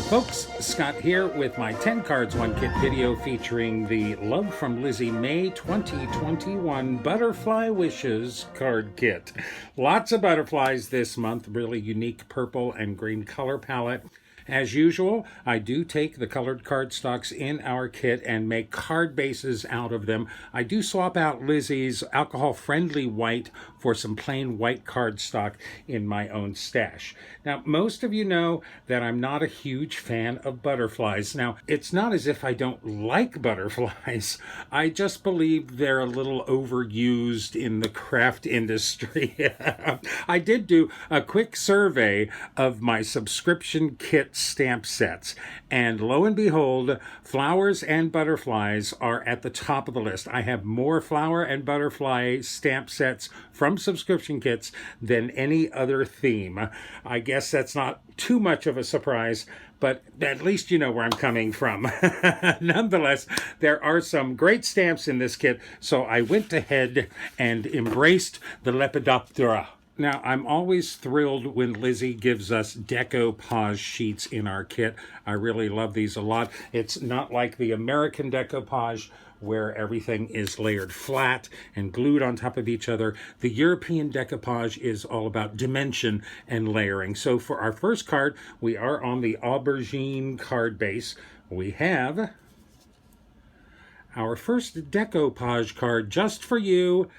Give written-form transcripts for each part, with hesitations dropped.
Folks, Scott here with my 10 cards 1 kit video featuring the Love from Lizi May 2021 Butterfly Wishes card kit. Lots of butterflies this month, really unique purple and green color palette. As usual, I do take the colored cardstocks in our kit and make card bases out of them. I do swap out Lizi's alcohol-friendly white for some plain white cardstock in my own stash. Now, most of you know that I'm not a huge fan of butterflies. Now, it's not as if I don't like butterflies. I just believe they're a little overused in the craft industry. I did do a quick survey of my subscription kit stamp sets, and lo and behold, flowers and butterflies are at the top of the list. I have more flower and butterfly stamp sets from subscription kits than any other theme. I guess that's not too much of a surprise, but at least you know where I'm coming from. Nonetheless, there are some great stamps in this kit, so I went ahead and embraced the Lepidoptera. Now, I'm always thrilled when Lizi gives us decoupage sheets in our kit. I really love these a lot. It's not like the American decoupage where everything is layered flat and glued on top of each other. The European decoupage is all about dimension and layering. So for our first card, we are on the aubergine card base. We have our first decoupage card just for you.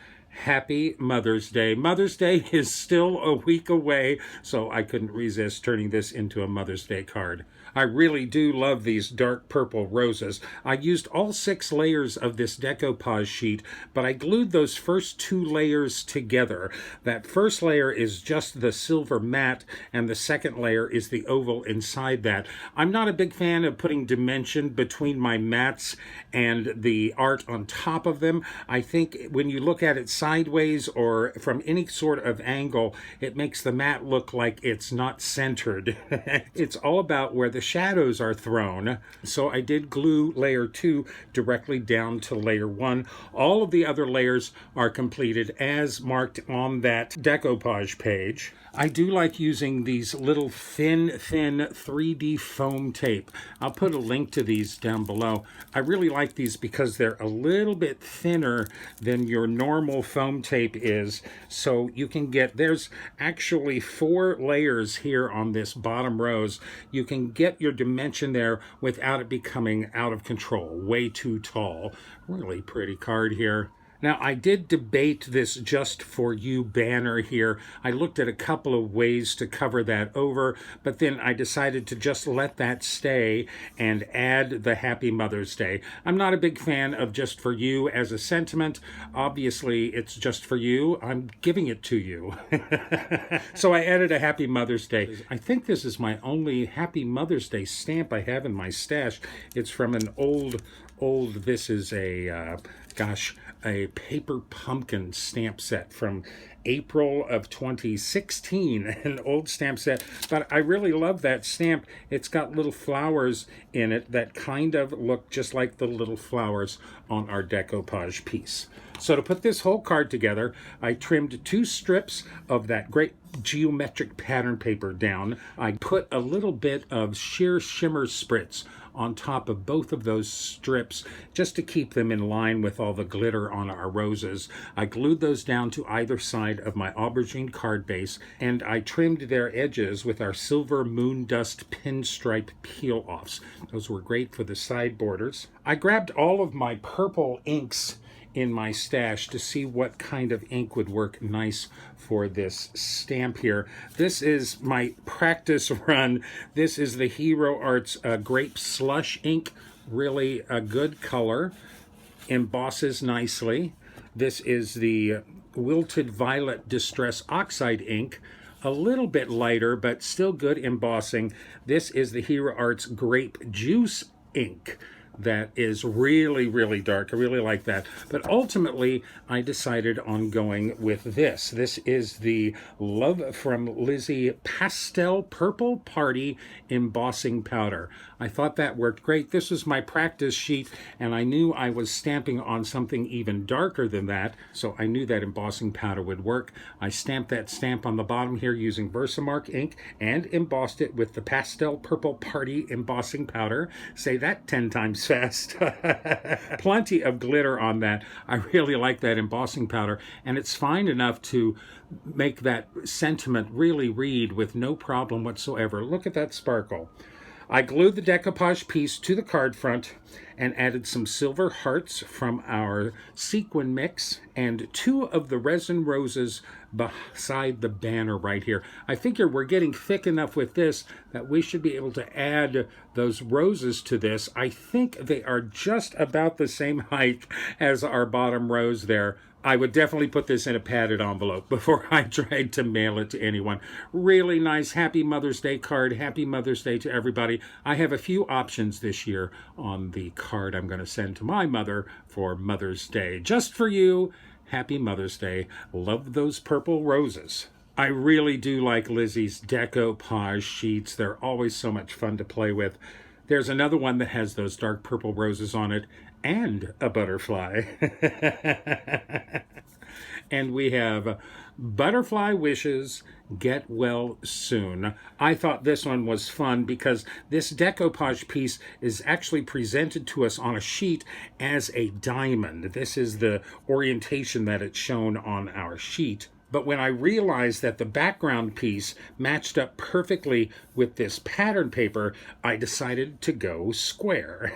Happy Mother's Day. Mother's Day is still a week away, so I couldn't resist turning this into a Mother's Day card. I really do love these dark purple roses. I used all 6 layers of this decoupage sheet, but I glued those first 2 layers together. That first layer is just the silver matte, and the second layer is the oval inside that. I'm not a big fan of putting dimension between my mattes and the art on top of them. I think when you look at it sideways or from any sort of angle, it makes the matte look like it's not centered. It's all about where the shadows are thrown. So I did glue layer 2 directly down to layer 1. All of the other layers are completed as marked on that decoupage page. I do like using these little thin 3D foam tape. I'll put a link to these down below. I really like these because they're a little bit thinner than your normal foam tape is. So you can get, there's actually 4 layers here on this bottom rose. You can get your dimension there without it becoming out of control, way too tall. Really pretty card here. Now, I did debate this just for you banner here. I looked at a couple of ways to cover that over, but then I decided to just let that stay and add the Happy Mother's Day. I'm not a big fan of just for you as a sentiment. Obviously, it's just for you. I'm giving it to you. So I added a Happy Mother's Day. I think this is my only Happy Mother's Day stamp I have in my stash. It's from an old, this is a paper pumpkin stamp set from April of 2016, an old stamp set, but I really love that stamp. It's got little flowers in it that kind of look just like the little flowers on our decoupage piece. So to put this whole card together, I trimmed 2 strips of that great geometric pattern paper down. I put a little bit of sheer shimmer spritz on top of both of those strips just to keep them in line with all the glitter on our roses. I glued those down to either side of my aubergine card base, and I trimmed their edges with our silver moon dust pinstripe peel-offs. Those were great for the side borders. I grabbed all of my purple inks in my stash to see what kind of ink would work nice for this stamp here. This is my practice run. This is the Hero Arts Grape Slush ink. Really a good color. Embosses nicely. This is the Wilted Violet Distress Oxide ink. A little bit lighter, but still good embossing. This is the Hero Arts Grape Juice ink. that is really, really dark. I really like that. But ultimately, I decided on going with this. This is the Love From Lizi Pastel Purple Party Embossing Powder. I thought that worked great. This was my practice sheet, and I knew I was stamping on something even darker than that, so I knew that embossing powder would work. I stamped that stamp on the bottom here using Versamark ink and embossed it with the Pastel Purple Party Embossing Powder. Say that 10 times fast. Plenty of glitter on that. I really like that embossing powder, and it's fine enough to make that sentiment really read with no problem whatsoever. Look at that sparkle. I glued the decoupage piece to the card front and added some silver hearts from our sequin mix and 2 of the resin roses beside the banner right here. I figure we're getting thick enough with this that we should be able to add those roses to this. I think they are just about the same height as our bottom rose there. I would definitely put this in a padded envelope before I tried to mail it to anyone. Really nice Happy Mother's Day card. Happy Mother's Day to everybody. I have a few options this year on the card I'm going to send to my mother for Mother's Day. Just for you, Happy Mother's Day. Love those purple roses. I really do like Lizi's decoupage sheets. They're always so much fun to play with. There's another one that has those dark purple roses on it and a butterfly. And we have Butterfly Wishes, Get Well Soon. I thought this one was fun because this decoupage piece is actually presented to us on a sheet as a diamond. This is the orientation that it's shown on our sheet. But when I realized that the background piece matched up perfectly with this pattern paper, I decided to go square.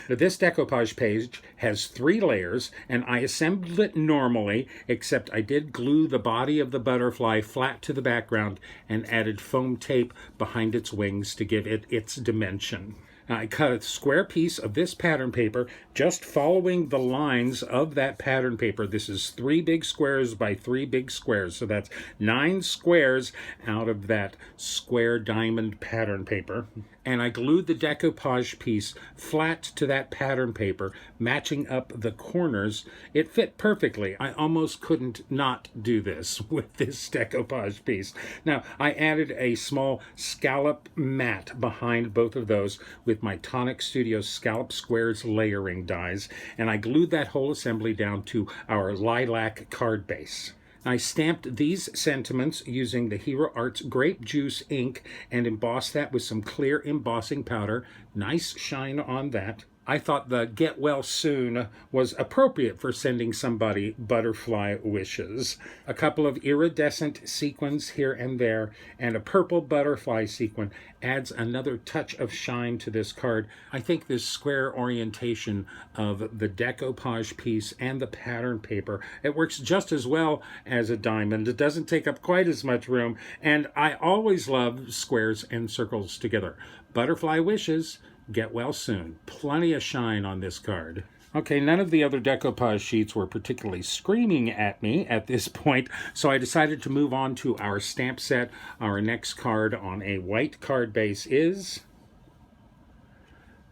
This decoupage page has 3 layers, and I assembled it normally, except I did glue the body of the butterfly flat to the background and added foam tape behind its wings to give it its dimension. Now, I cut a square piece of this pattern paper, just following the lines of that pattern paper. This is 3 big squares by 3 big squares, so that's 9 squares out of that square diamond pattern paper. And I glued the decoupage piece flat to that pattern paper, matching up the corners. It fit perfectly. I almost couldn't not do this with this decoupage piece. Now, I added a small scallop mat behind both of those with my Tonic Studio Scallop Squares layering dies, and I glued that whole assembly down to our lilac card base. I stamped these sentiments using the Hero Arts Grape Juice ink and embossed that with some clear embossing powder. Nice shine on that. I thought the Get Well Soon was appropriate for sending somebody butterfly wishes. A couple of iridescent sequins here and there, and a purple butterfly sequin adds another touch of shine to this card. I think this square orientation of the decoupage piece and the pattern paper, it works just as well as a diamond. It doesn't take up quite as much room, and I always love squares and circles together. Butterfly wishes, get well soon. Plenty of shine on this card. Okay, none of the other decoupage sheets were particularly screaming at me at this point, so I decided to move on to our stamp set. Our next card on a white card base is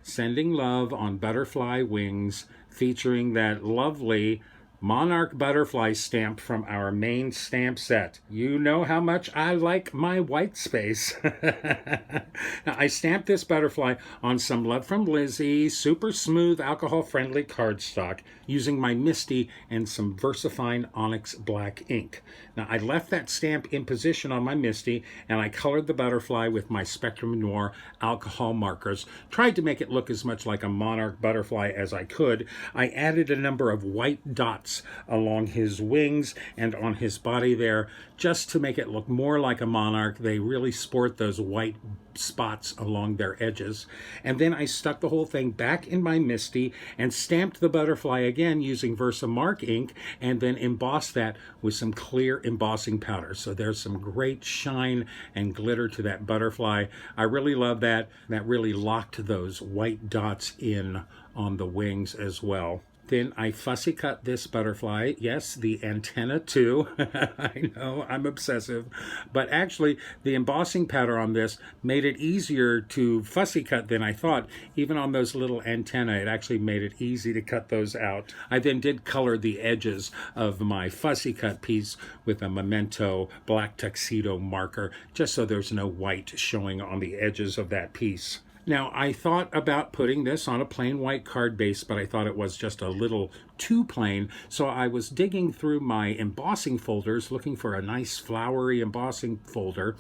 Sending Love on Butterfly Wings, featuring that lovely Monarch butterfly stamp from our main stamp set. You know how much I like my white space. Now, I stamped this butterfly on some Love From Lizi super smooth alcohol-friendly cardstock using my Misty and some VersaFine Onyx black ink. Now, I left that stamp in position on my Misty, and I colored the butterfly with my Spectrum Noir alcohol markers. Tried to make it look as much like a Monarch butterfly as I could. I added a number of white dots along his wings and on his body there, just to make it look more like a monarch. They really sport those white spots along their edges. And then I stuck the whole thing back in my Misty and stamped the butterfly again using Versamark ink, and then embossed that with some clear embossing powder. So there's some great shine and glitter to that butterfly. I really love that. That really locked those white dots in on the wings as well. Then I fussy cut this butterfly. Yes, the antenna too. I know, I'm obsessive. But actually, the embossing powder on this made it easier to fussy cut than I thought. Even on those little antennae, it actually made it easy to cut those out. I then did color the edges of my fussy cut piece with a Memento black tuxedo marker, just so there's no white showing on the edges of that piece. Now, I thought about putting this on a plain white card base, but I thought it was just a little too plain, so I was digging through my embossing folders looking for a nice flowery embossing folder,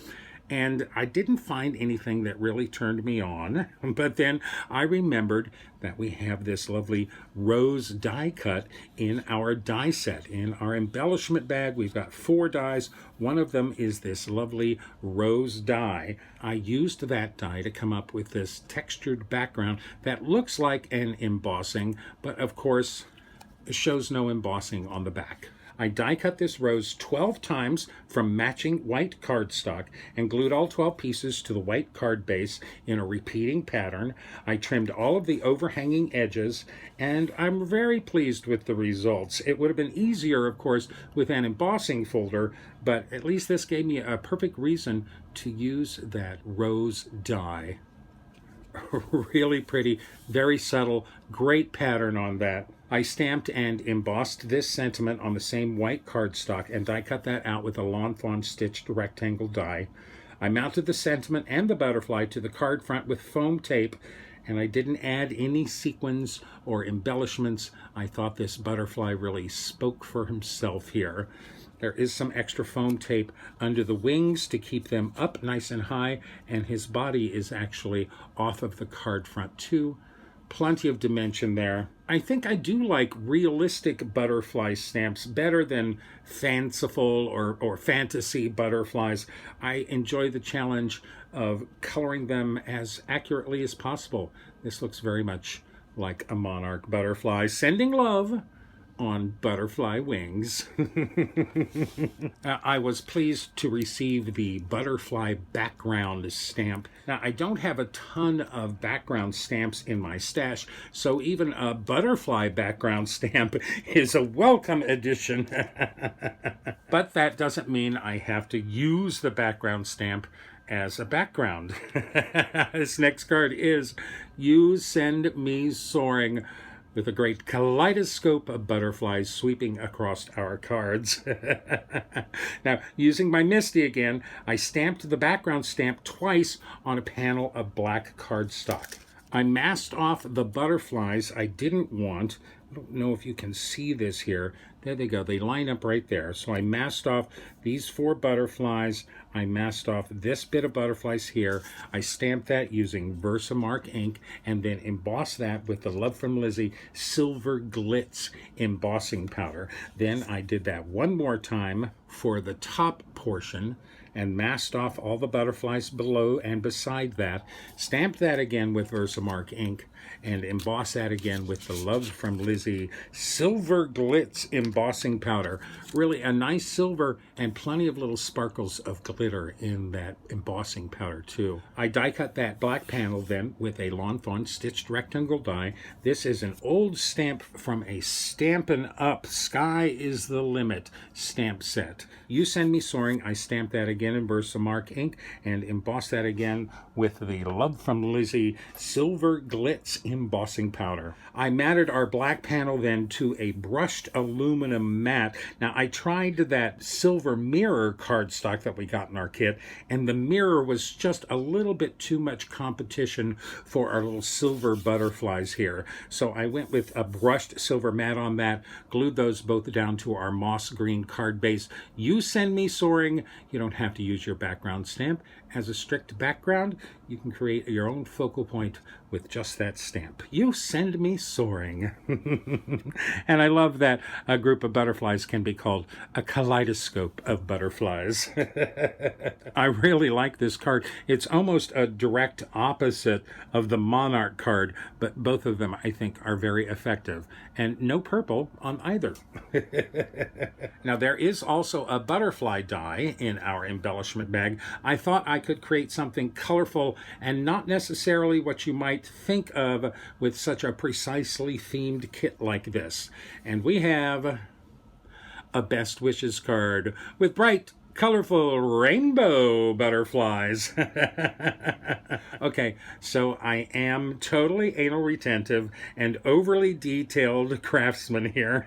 and I didn't find anything that really turned me on. But then I remembered that we have this lovely rose die cut in our die set. In our embellishment bag, we've got 4 dies. One of them is this lovely rose die. I used that die to come up with this textured background that looks like an embossing, but of course, it shows no embossing on the back. I die cut this rose 12 times from matching white cardstock and glued all 12 pieces to the white card base in a repeating pattern. I trimmed all of the overhanging edges, and I'm very pleased with the results. It would have been easier, of course, with an embossing folder, but at least this gave me a perfect reason to use that rose die. Really pretty, very subtle, great pattern on that. I stamped and embossed this sentiment on the same white cardstock and die cut that out with a Lawn Fawn stitched rectangle die. I mounted the sentiment and the butterfly to the card front with foam tape, and I didn't add any sequins or embellishments. I thought this butterfly really spoke for himself here. There is some extra foam tape under the wings to keep them up nice and high, and his body is actually off of the card front too. Plenty of dimension there. I think I do like realistic butterfly stamps better than fanciful or fantasy butterflies. I enjoy the challenge of coloring them as accurately as possible. This looks very much like a monarch butterfly sending love on butterfly wings. I was pleased to receive the butterfly background stamp. Now, I don't have a ton of background stamps in my stash, so even a butterfly background stamp is a welcome addition. But that doesn't mean I have to use the background stamp as a background. This next card is You Send Me Soaring, with a great kaleidoscope of butterflies sweeping across our cards. Now, using my Misty again, I stamped the background stamp twice on a panel of black cardstock. I masked off the butterflies I didn't want. I don't know if you can see this here. There they go. They line up right there. So I masked off these 4 butterflies. I masked off this bit of butterflies here. I stamped that using Versamark ink and then embossed that with the Love From Lizi Silver Glitz embossing powder. Then I did that one more time for the top portion and masked off all the butterflies below and beside that. Stamped that again with Versamark ink and embossed that again with the Love From Lizi Silver Glitz embossing powder. Really a nice silver and plenty of little sparkles of glitter in that embossing powder too. I die cut that black panel then with a Lawn Fawn stitched rectangle die. This is an old stamp from a Stampin' Up! Sky is the Limit stamp set. You Send Me Soaring, I stamped that again in Versamark ink and embossed that again with the Love From Lizi Silver Glitz embossing powder. I matted our black panel then to a brushed aluminum mat. Now, I tried that silver mirror cardstock that we got in our kit, and the mirror was just a little bit too much competition for our little silver butterflies here. So I went with a brushed silver mat on that, glued those both down to our moss green card base. You Send Me Soaring, you don't have to use your background stamp. As a strict background, you can create your own focal point with just that stamp. You Send Me Soaring. And I love that a group of butterflies can be called a kaleidoscope kaleidoscope of butterflies. I really like this card. It's almost a direct opposite of the Monarch card, but both of them I think are very effective. And no purple on either. Now there is also a butterfly die in our embellishment bag. I thought I could create something colorful and not necessarily what you might think of with such a precisely themed kit like this. And we have a Best Wishes card with bright, colorful rainbow butterflies. Okay, so I am totally anal retentive and overly detailed craftsman here,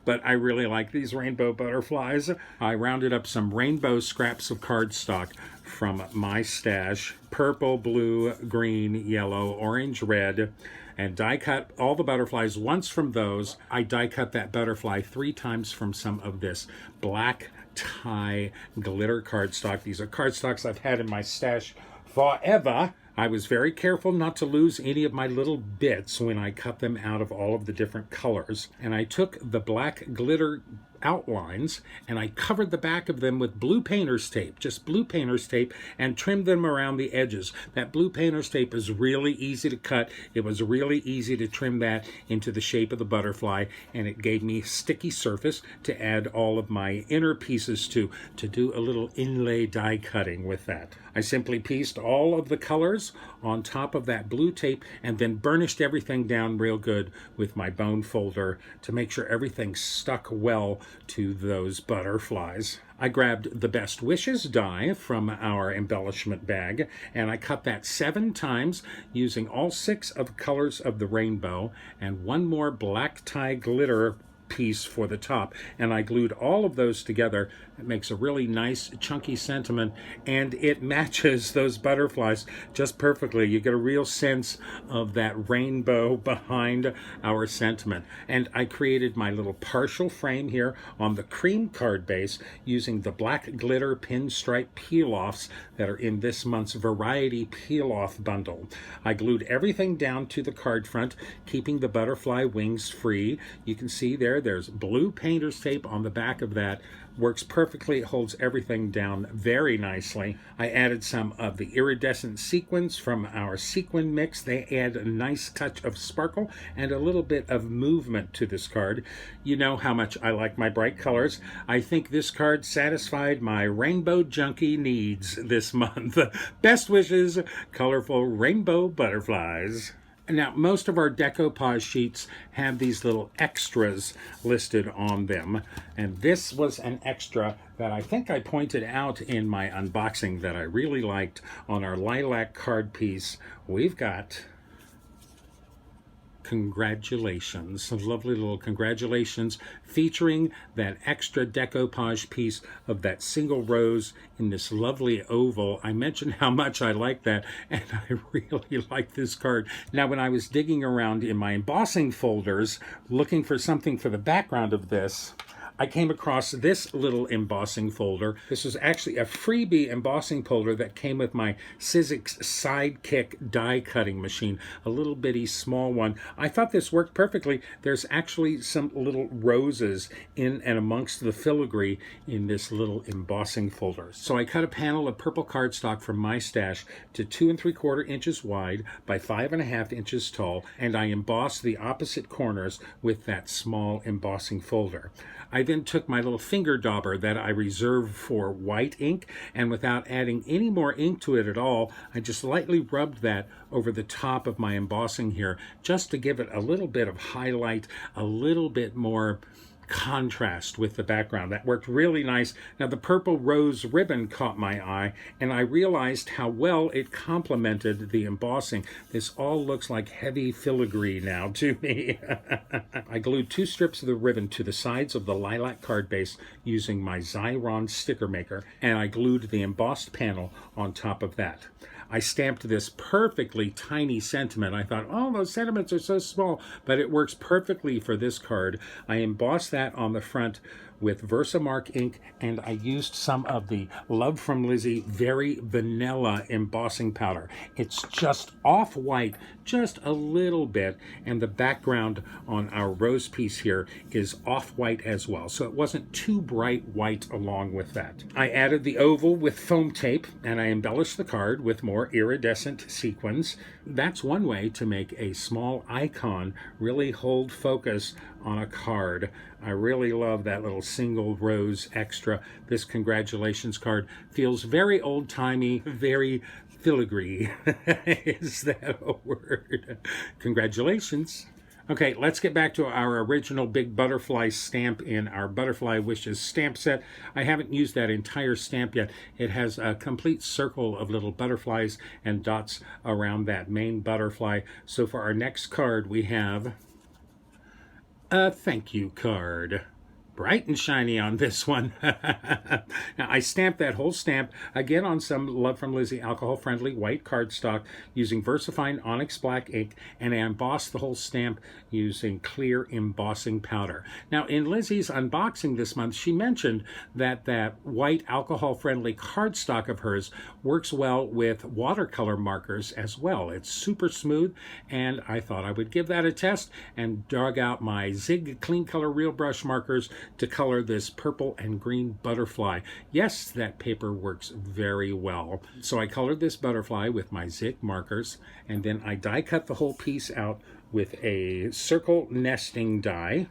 but I really like these rainbow butterflies. I rounded up some rainbow scraps of cardstock from my stash: purple, blue, green, yellow, orange, red, and die cut all the butterflies once from those. I die cut that butterfly 3 times from some of this black tie glitter cardstock. These are cardstocks I've had in my stash forever. I was very careful not to lose any of my little bits when I cut them out of all of the different colors. And I took the black glitter outlines and I covered the back of them with blue painter's tape, just blue painter's tape, and trimmed them around the edges. That blue painter's tape is really easy to cut. It was really easy to trim that into the shape of the butterfly, and it gave me sticky surface to add all of my inner pieces to do a little inlay die cutting with that. I simply pieced all of the colors on top of that blue tape and then burnished everything down real good with my bone folder to make sure everything stuck well to those butterflies. I grabbed the Best Wishes die from our embellishment bag, and I cut that 7 times using all 6 of the colors of the rainbow and 1 more black tie glitter piece for the top, and I glued all of those together. It makes a really nice chunky sentiment, and it matches those butterflies just perfectly. You get a real sense of that rainbow behind our sentiment. And I created my little partial frame here on the cream card base using the black glitter pinstripe peel-offs that are in this month's variety peel-off bundle. I glued everything down to the card front, keeping the butterfly wings free. You can see there's blue painter's tape on the back of that. Works perfectly, it holds everything down very nicely. I added some of the iridescent sequins from our sequin mix. They add a nice touch of sparkle and a little bit of movement to this card. You know how much I like my bright colors. I think this card satisfied my rainbow junkie needs this month. Best wishes, colorful rainbow butterflies. Now, most of our decoupage sheets have these little extras listed on them, and this was an extra that I think I pointed out in my unboxing that I really liked. On our lilac card piece, we've got congratulations, a lovely little congratulations featuring that extra decoupage piece of that single rose in this lovely oval. I mentioned how much I like that, and I really like this card. Now, when I was digging around in my embossing folders looking for something for the background of this, I came across this little embossing folder. This was actually a freebie embossing folder that came with my Sizzix Sidekick die cutting machine, a little bitty small one. I thought this worked perfectly. There's actually some little roses in and amongst the filigree in this little embossing folder. So I cut a panel of purple cardstock from my stash to 2 3/4 inches wide by 5.5 inches tall, and I embossed the opposite corners with that small embossing folder. I then took my little finger dauber that I reserved for white ink, and without adding any more ink to it at all, I just lightly rubbed that over the top of my embossing here, just to give it a little bit of highlight, a little bit more contrast with the background. That worked really nice. Now, the purple rose ribbon caught my eye, and I realized how well it complemented the embossing. This all looks like heavy filigree now to me. I glued 2 strips of the ribbon to the sides of the lilac card base using my Xyron sticker maker, and I glued the embossed panel on top of that. I stamped this perfectly tiny sentiment. I thought, oh, those sentiments are so small, but it works perfectly for this card. I embossed that on the front with Versamark ink, and I used some of the Love From Lizi Very Vanilla embossing powder. It's just off-white, just a little bit, and the background on our rose piece here is off-white as well, so it wasn't too bright white along with that. I added the oval with foam tape, and I embellished the card with more iridescent sequins. That's one way to make a small icon really hold focus on a card. I really love that little single rose extra. This congratulations card feels very old-timey, very Filigree. Is that a word? Congratulations. Okay, let's get back to our original big butterfly stamp in our Butterfly Wishes stamp set. I haven't used that entire stamp yet. It has a complete circle of little butterflies and dots around that main butterfly. So for our next card, we have a thank you card. Bright and shiny on this one. Now, I stamped that whole stamp again on some Love From Lizi alcohol-friendly white cardstock using VersaFine Onyx Black ink, and I embossed the whole stamp using clear embossing powder. Now, in Lizi's unboxing this month, she mentioned that that white alcohol-friendly cardstock of hers works well with watercolor markers as well. It's super smooth, and I thought I would give that a test and dug out my Zig Clean Color Real Brush markers to color this purple and green butterfly. Yes, that paper works very well. So I colored this butterfly with my Zig markers, and then I die cut the whole piece out with a circle nesting die.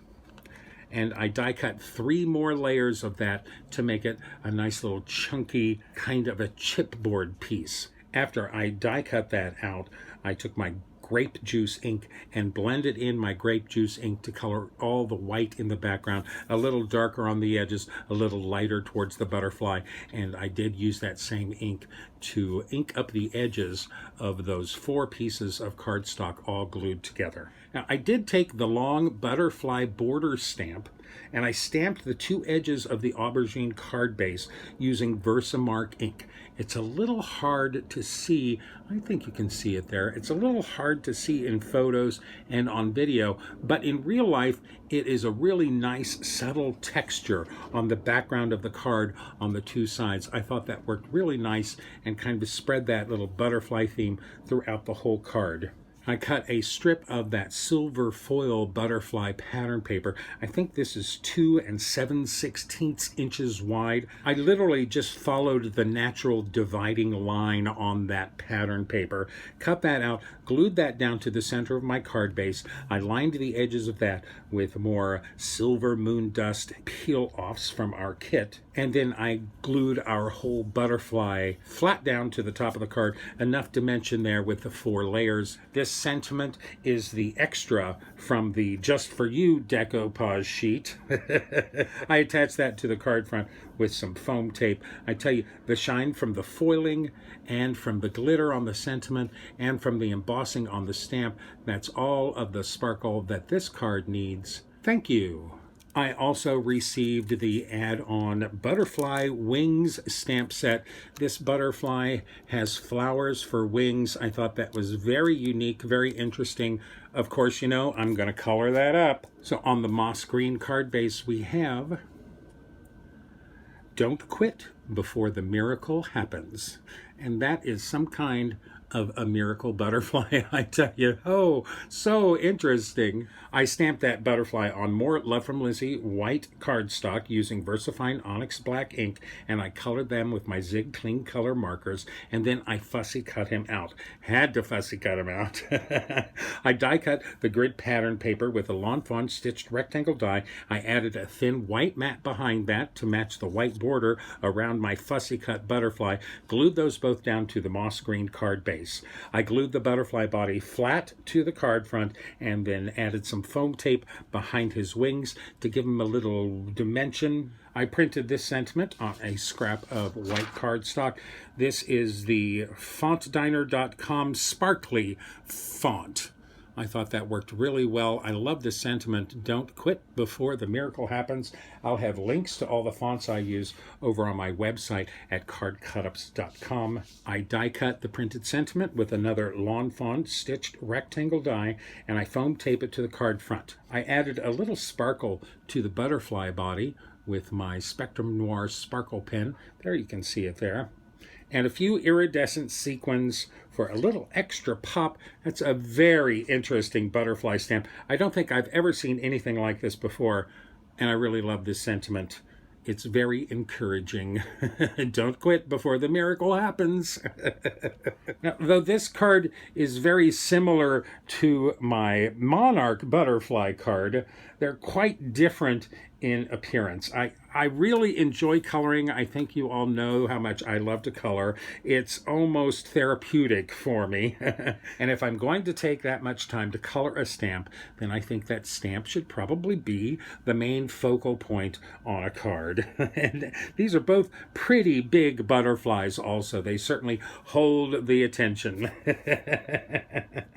And I die cut 3 more layers of that to make it a nice little chunky kind of a chipboard piece. After I die cut that out, I took my grape juice ink and blended in my grape juice ink to color all the white in the background, a little darker on the edges, a little lighter towards the butterfly, and I did use that same ink to ink up the edges of those 4 pieces of cardstock all glued together. Now, I did take the long butterfly border stamp and I stamped the 2 edges of the aubergine card base using Versamark ink. It's a little hard to see. I think you can see it there. It's a little hard to see in photos and on video, but in real life, it is a really nice, subtle texture on the background of the card on the 2 sides. I thought that worked really nice and kind of spread that little butterfly theme throughout the whole card. I cut a strip of that silver foil butterfly pattern paper. I think this is 2 7/16 inches wide. I literally just followed the natural dividing line on that pattern paper, cut that out, glued that down to the center of my card base. I lined the edges of that with more silver moon dust peel-offs from our kit, and then I glued our whole butterfly flat down to the top of the card, enough dimension there with the 4 layers. This sentiment is the extra from the Just For You decoupage sheet. I attached that to the card front with some foam tape. I tell you, the shine from the foiling and from the glitter on the sentiment and from the embossing on the stamp, that's all of the sparkle that this card needs. Thank you. I also received the add-on Butterfly Wings stamp set. This butterfly has flowers for wings. I thought that was very unique, very interesting. Of course, you know, I'm going to color that up. So on the moss green card base, we have "Don't Quit Before the Miracle Happens." And that is some kind of a miracle butterfly, I tell you. Oh, so interesting. I stamped that butterfly on more Love From Lizi white cardstock using VersaFine Onyx Black ink, and I colored them with my Zig Clean Color markers, and then I fussy cut him out. Had to fussy cut him out. I die cut the grid pattern paper with a Lawn Fawn stitched rectangle die. I added a thin white mat behind that to match the white border around my fussy cut butterfly, glued those both down to the moss green card base. I glued the butterfly body flat to the card front and then added some foam tape behind his wings to give him a little dimension. I printed this sentiment on a scrap of white cardstock. This is the fontdiner.com sparkly font. I thought that worked really well. I love the sentiment, "Don't quit before the miracle happens." I'll have links to all the fonts I use over on my website at cardcutups.com. I die cut the printed sentiment with another Lawn Fawn stitched rectangle die, and I foam tape it to the card front. I added a little sparkle to the butterfly body with my Spectrum Noir sparkle pen. There, you can see it there. And a few iridescent sequins for a little extra pop. That's a very interesting butterfly stamp. I don't think I've ever seen anything like this before, and I really love this sentiment. It's very encouraging. Don't quit before the miracle happens. Now, though this card is very similar to my Monarch butterfly card, they're quite different in appearance. I really enjoy coloring. I think you all know how much I love to color. It's almost therapeutic for me. And if I'm going to take that much time to color a stamp, then I think that stamp should probably be the main focal point on a card. And these are both pretty big butterflies also. They certainly hold the attention.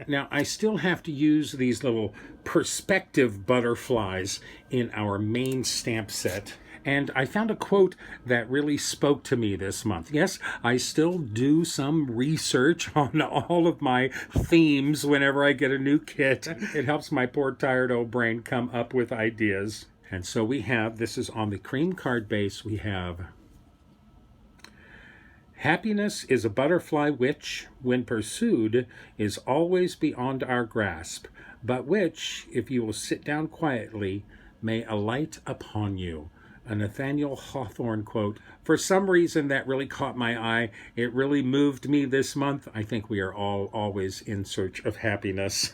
Now, I still have to use these little perspective butterflies in our main stamp set. And I found a quote that really spoke to me this month. Yes, I still do some research on all of my themes whenever I get a new kit. It helps my poor tired old brain come up with ideas. And so we have, this is on the cream card base, we have: happiness is a butterfly which, when pursued, is always beyond our grasp, but which, if you will sit down quietly, may alight upon you. A Nathaniel Hawthorne quote. For some reason that really caught my eye. It really moved me this month. I think we are all always in search of happiness.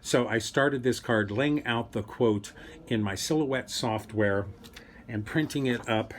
So I started this card laying out the quote in my Silhouette software and printing it up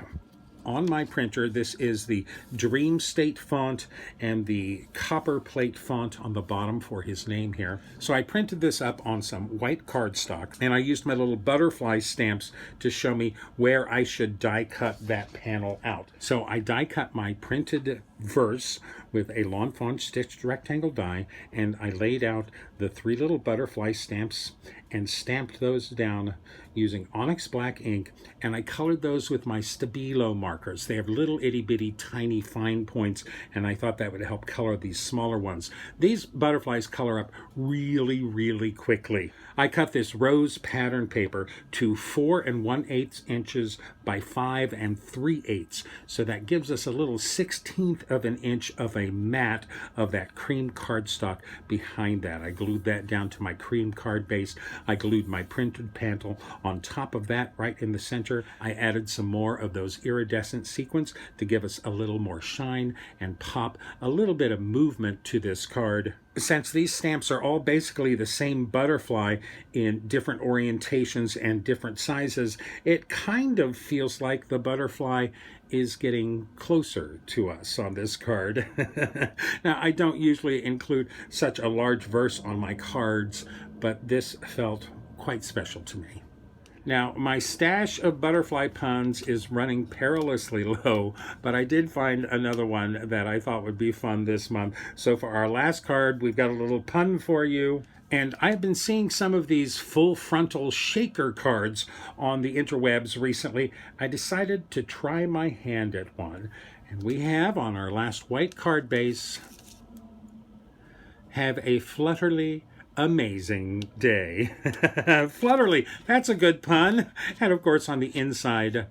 on my printer. This is the Dream State font and the copper plate font on the bottom for his name here. So I printed this up on some white cardstock, and I used my little butterfly stamps to show me where I should die cut that panel out. So I die cut my printed verse with a Lawn Fawn stitched rectangle die, and I laid out the 3 little butterfly stamps and stamped those down using Onyx black ink, and I colored those with my Stabilo markers. They have little itty-bitty tiny fine points, and I thought that would help color these smaller ones. These butterflies color up really, really quickly. I cut this rose pattern paper to 4 1/8 inches by 5 3/8, so that gives us a little 1/16 of an inch of a mat of that cream cardstock behind that. I glued that down to my cream card base. I glued my printed panel on top of that right in the center. I added some more of those iridescent sequins to give us a little more shine and pop, a little bit of movement to this card. Since these stamps are all basically the same butterfly in different orientations and different sizes, it kind of feels like the butterfly is getting closer to us on this card. Now, I don't usually include such a large verse on my cards, but this felt quite special to me. Now, my stash of butterfly puns is running perilously low, but I did find another one that I thought would be fun this month. So for our last card, we've got a little pun for you. And I've been seeing some of these full-frontal shaker cards on the interwebs recently. I decided to try my hand at one. And we have, on our last white card base, have a flutterly amazing day. Flutterly, that's a good pun. And of course on the inside,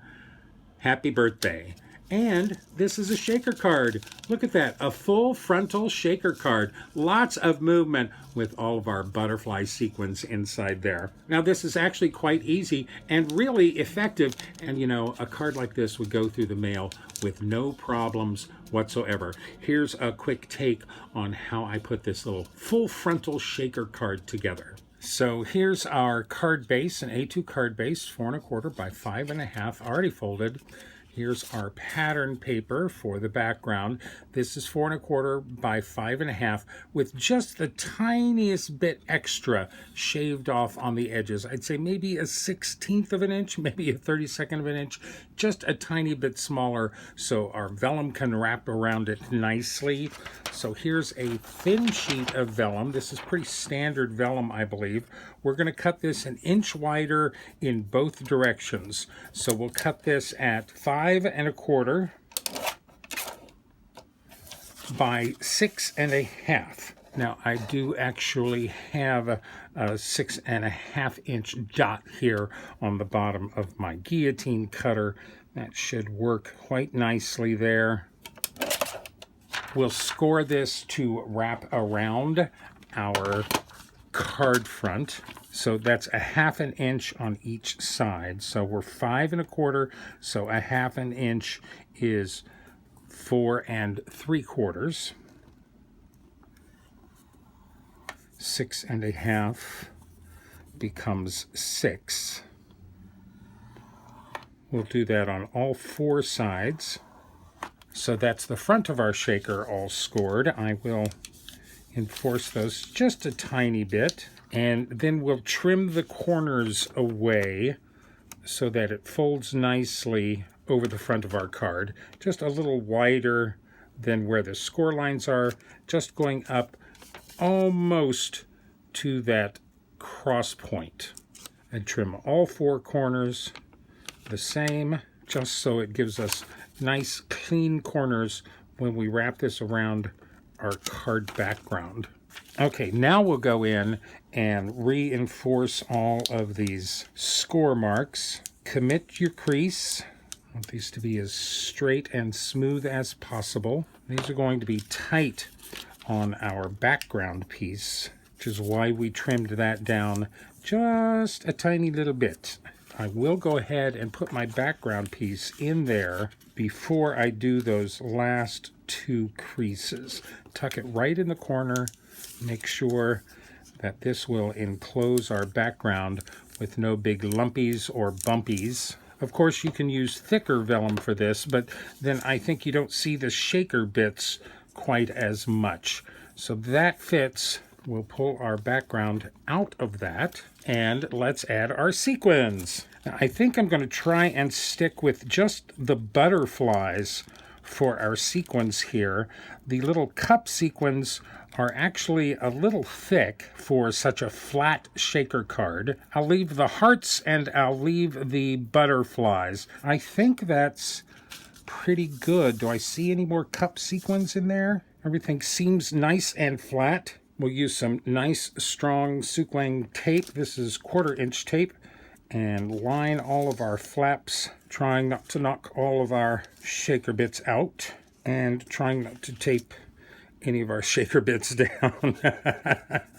happy birthday. And this is a shaker card. Look at that, a full frontal shaker card. Lots of movement with all of our butterfly sequins inside there. Now this is actually quite easy and really effective. And you know, a card like this would go through the mail with no problems whatsoever. Here's a quick take on how I put this little full frontal shaker card together. So here's our card base, an A2 card base, 4 1/4 by 5 1/2, already folded. Here's our pattern paper for the background. This is 4 1/4 by 5 1/2 with just the tiniest bit extra shaved off on the edges. I'd say maybe a 1/16 of an inch, maybe a 32nd of an inch, just a tiny bit smaller so our vellum can wrap around it nicely. So here's a thin sheet of vellum. This is pretty standard vellum, I believe. We're going to cut this an inch wider in both directions. So we'll cut this at 5 1/4 by 6 1/2. Now I do actually have a 6.5-inch dot here on the bottom of my guillotine cutter. That should work quite nicely there. We'll score this to wrap around our card front. So that's a 1/2 inch on each side. So we're 5 1/4, so a 1/2 inch is 4 3/4. 6 1/2 becomes 6. We'll do that on all 4 sides. So that's the front of our shaker all scored. I will enforce those just a tiny bit, and then we'll trim the corners away so that it folds nicely over the front of our card, just a little wider than where the score lines are, just going up almost to that cross point, and trim all 4 corners the same, just so it gives us nice clean corners when we wrap this around our card background. Okay, now we'll go in and reinforce all of these score marks. Commit your crease. I want these to be as straight and smooth as possible. These are going to be tight on our background piece, which is why we trimmed that down just a tiny little bit. I will go ahead and put my background piece in there before I do those last 2 creases. Tuck it right in the corner. Make sure that this will enclose our background with no big lumpies or bumpies. Of course, you can use thicker vellum for this, but then I think you don't see the shaker bits quite as much. So that fits. We'll pull our background out of that, and let's add our sequins. Now, I think I'm going to try and stick with just the butterflies for our sequins here. The little cup sequins are actually a little thick for such a flat shaker card. I'll leave the hearts and I'll leave the butterflies. I think that's pretty good. Do I see any more cup sequins in there? Everything seems nice and flat. We'll use some nice strong Suclang tape. This is 1/4 inch tape, and line all of our flaps, trying not to knock all of our shaker bits out, and trying not to tape any of our shaker bits down.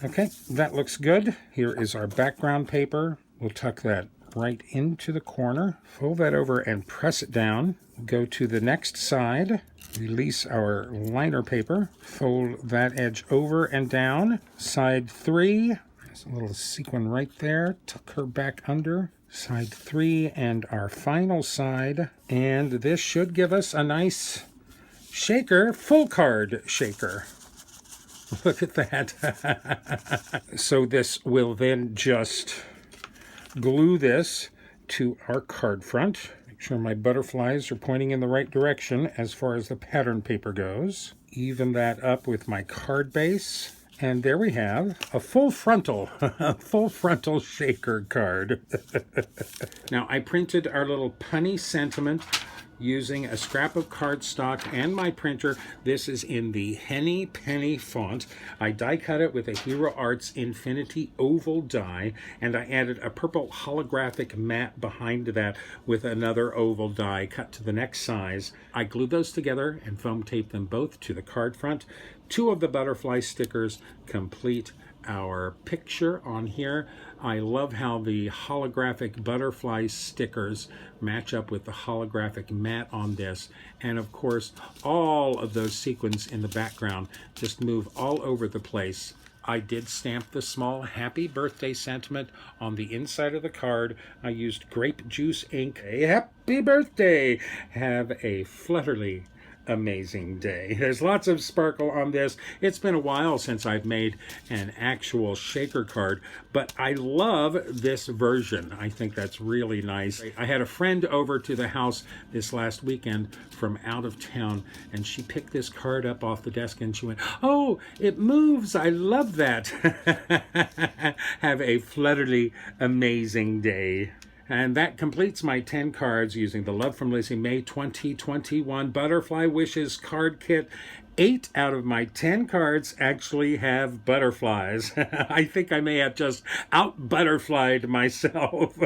Okay, that looks good. Here is our background paper. We'll tuck that right into the corner, fold that over and press it down. Go to the next side, release our liner paper, fold that edge over and down. Side 3, there's a little sequin right there, tuck her back under. Side 3 and our final side, and this should give us a nice shaker, full card shaker. Look at that. So this will then just glue this to our card front. Make sure my butterflies are pointing in the right direction as far as the pattern paper goes. Even that up with my card base. And there we have a full-frontal, full-frontal shaker card. Now, I printed our little punny sentiment using a scrap of cardstock and my printer. This is in the Henny Penny font. I die cut it with a Hero Arts Infinity oval die, and I added a purple holographic mat behind that with another oval die cut to the next size. I glued those together and foam taped them both to the card front. 2 of the butterfly stickers complete our picture on here. I love how the holographic butterfly stickers match up with the holographic mat on this. And of course, all of those sequins in the background just move all over the place. I did stamp the small happy birthday sentiment on the inside of the card. I used grape juice ink. A happy birthday! Have a flutterly amazing day. There's lots of sparkle on this. It's been a while since I've made an actual shaker card, but I love this version. I think that's really nice. I had a friend over to the house this last weekend from out of town, and she picked this card up off the desk and she went, "Oh, it moves. I love that." Have a flutterly amazing day. And that completes my 10 cards using the Love from Lizi May 2021 Butterfly Wishes card kit. 8 out of my 10 cards actually have butterflies. I think I may have just out-butterflied myself.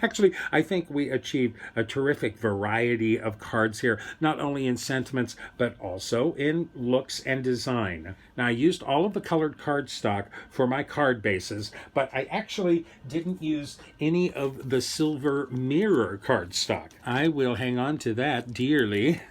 Actually, I think we achieved a terrific variety of cards here, not only in sentiments, but also in looks and design. Now, I used all of the colored cardstock for my card bases, but I actually didn't use any of the silver mirror cardstock. I will hang on to that dearly.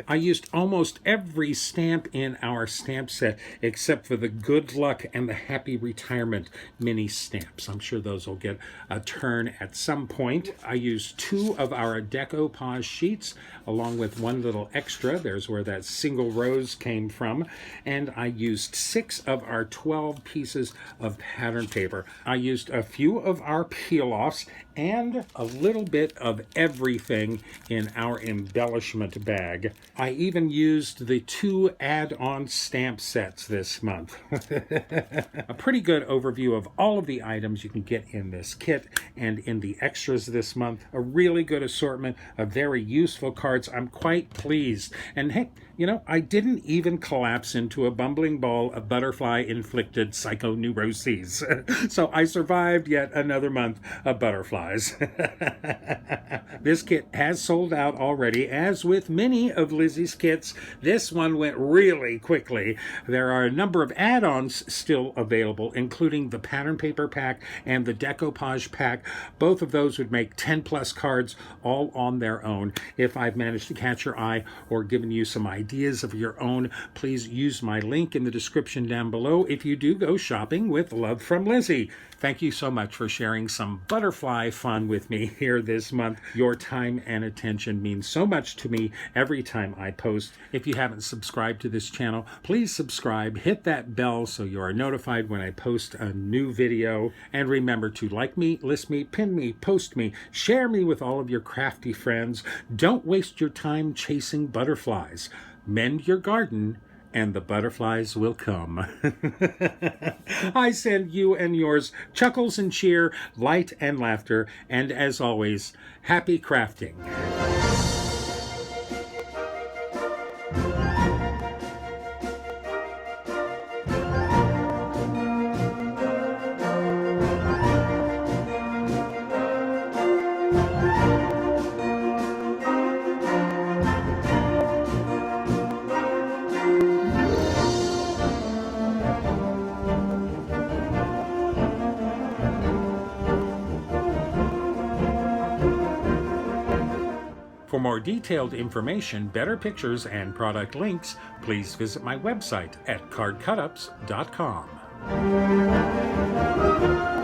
I used almost every stamp in our stamp set except for the Good Luck and the Happy Retirement mini stamps. I'm sure those will get a turn at some point. I used 2 of our decoupage sheets along with 1 little extra. There's where that single rose came from. And I used 6 of our 12 pieces of pattern paper. I used a few of our peel-offs and a little bit of everything in our embellishment bag. I even used the 2 add-on stamp sets this month. A pretty good overview of all of the items you can get in this kit and in the extras this month. A really good assortment of very useful cards. I'm quite pleased. And hey, you know, I didn't even collapse into a bumbling ball of butterfly-inflicted psychoneuroses. So I survived yet another month of butterflies. This kit has sold out already, as with many of Lizi's kits. This one went really quickly. There are a number of add-ons still available, including the pattern paper pack and the decoupage pack. Both of those would make 10+ cards all on their own. If I've managed to catch your eye or given you some ideas of your own, please use my link in the description down below if you do go shopping with Love from Lizi. Thank you so much for sharing some butterfly fun with me here this month. Your time and attention means so much to me every time I post. If you haven't subscribed to this channel, please subscribe, hit that bell so you are notified when I post a new video. And remember to like me, list me, pin me, post me, share me with all of your crafty friends. Don't waste your time chasing butterflies. Mend your garden, and the butterflies will come. I send you and yours chuckles and cheer, light and laughter, and as always, happy crafting. For more detailed information, better pictures, and product links, please visit my website at cardcutups.com.